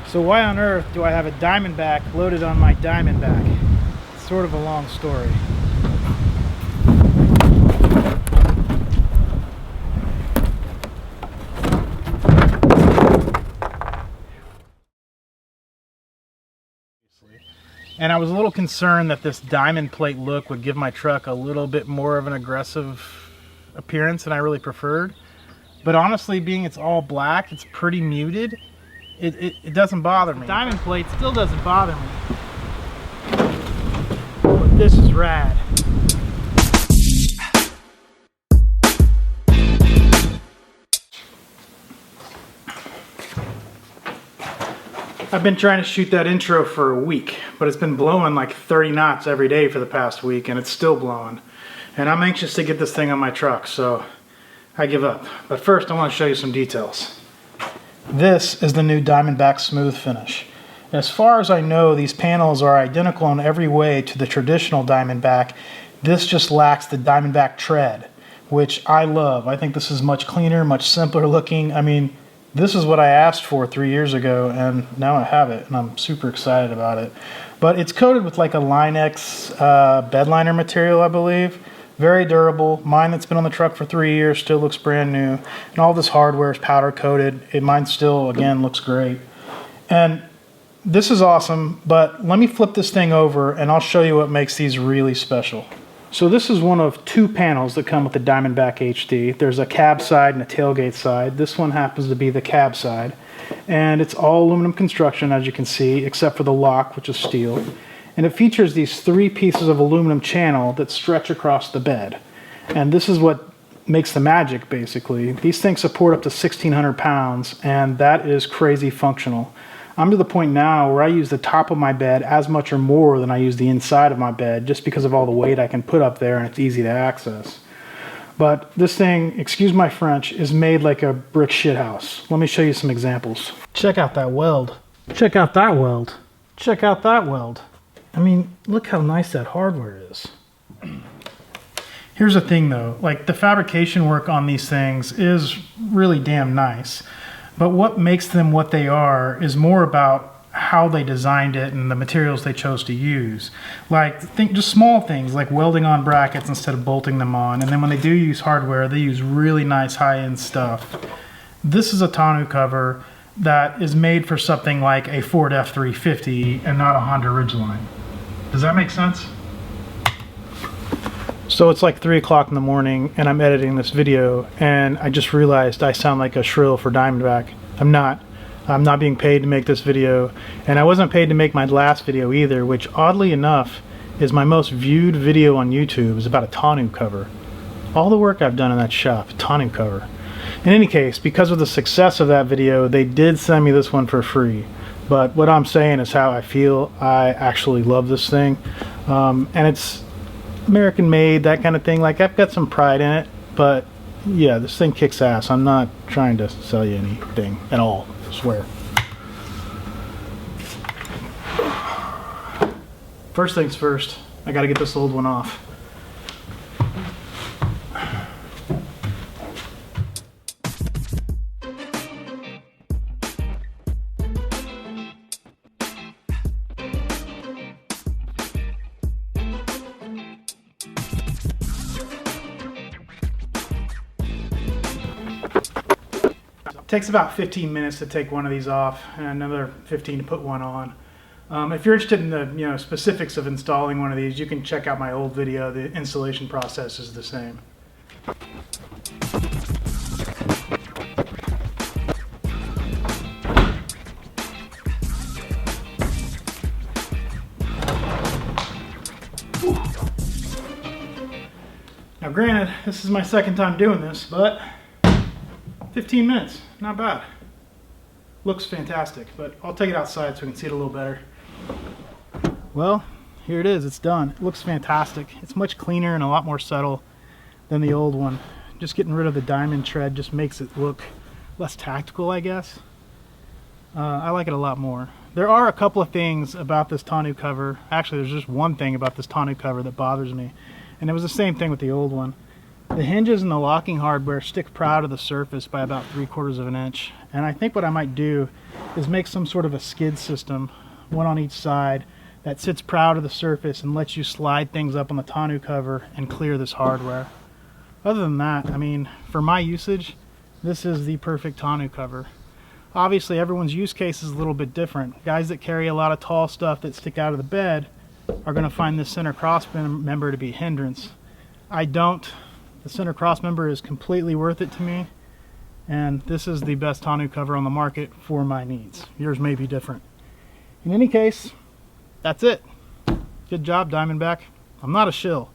So why on earth do I have a Diamondback loaded on my Diamondback? It's sort of a long story. And I was a little concerned that this diamond plate look would give my truck a little bit more of an aggressive appearance than I really preferred. But honestly, being it's all black, it's pretty muted. It doesn't bother me. The diamond plate still doesn't bother me. But this is rad. I've been trying to shoot that intro for a week, but it's been blowing like 30 knots every day for the past week, and it's still blowing. And I'm anxious to get this thing on my truck, so I give up. But first, I want to show you some details. This is the new Diamondback Smooth Finish. As far as I know, these panels are identical in every way to the traditional Diamondback. This just lacks the Diamondback tread, which I love. I think this is much cleaner, much simpler looking. I mean, this is what I asked for 3 years ago, and now I have it, and I'm super excited about it. But it's coated with like a Line-X bed liner material, I believe. Very durable. Mine that's been on the truck for 3 years still looks brand new. And all this hardware is powder coated. Mine still, again, looks great. And this is awesome, but let me flip this thing over and I'll show you what makes these really special. So this is one of two panels that come with the Diamondback HD. There's a cab side and a tailgate side. This one happens to be the cab side. And it's all aluminum construction, as you can see, except for the lock, which is steel. And it features these 3 pieces of aluminum channel that stretch across the bed. And this is what makes the magic, basically. These things support up to 1,600 pounds, and that is crazy functional. I'm to the point now where I use the top of my bed as much or more than I use the inside of my bed, just because of all the weight I can put up there and it's easy to access. But this thing, excuse my French, is made like a brick shit house. Let me show you some examples. Check out that weld. Check out that weld. Check out that weld. I mean, look how nice that hardware is. Here's the thing though, like the fabrication work on these things is really damn nice. But what makes them what they are is more about how they designed it and the materials they chose to use. Like, think just small things like welding on brackets instead of bolting them on. And then when they do use hardware, they use really nice high-end stuff. This is a tonneau cover that is made for something like a Ford F-350 and not a Honda Ridgeline. Does that make sense? So it's like 3 o'clock in the morning and I'm editing this video and I just realized I sound like a shrill for Diamondback. I'm not being paid to make this video, and I wasn't paid to make my last video either, which oddly enough is my most viewed video on YouTube. Is about a tonneau cover. All the work I've done in that shop, tonneau cover. In any case, because of the success of that video, they did send me this one for free. But what I'm saying is how I feel. I actually love this thing, and it's American made, that kind of thing. Like, I've got some pride in it, but yeah, this thing kicks ass. I'm not trying to sell you anything at all, I swear. First things first, I gotta get this old one off. It takes about 15 minutes to take one of these off and another 15 to put one on. If you're interested in the specifics of installing one of these, you can check out my old video. The installation process is the same. Now granted, this is my second time doing this, but 15 minutes, not bad. Looks fantastic, but I'll take it outside so we can see it a little better. Well, here it is, it's done. It looks fantastic. It's much cleaner and a lot more subtle than the old one. Just getting rid of the diamond tread just makes it look less tactical, I guess. I like it a lot more. There are a couple of things about this tonneau cover. Actually, there's just one thing about this tonneau cover that bothers me, and it was the same thing with the old one. The hinges and the locking hardware stick proud of the surface by about 3/4 of an inch. And I think what I might do is make some sort of a skid system, one on each side, that sits proud of the surface and lets you slide things up on the tonneau cover and clear this hardware. Other than that, I mean, for my usage, this is the perfect tonneau cover. Obviously, everyone's use case is a little bit different. Guys that carry a lot of tall stuff that stick out of the bed are going to find this center cross member to be a hindrance. I don't. The center cross member is completely worth it to me, and this is the best tonneau cover on the market for my needs. Yours may be different. In any case, that's it. Good job, Diamondback. I'm not a shill.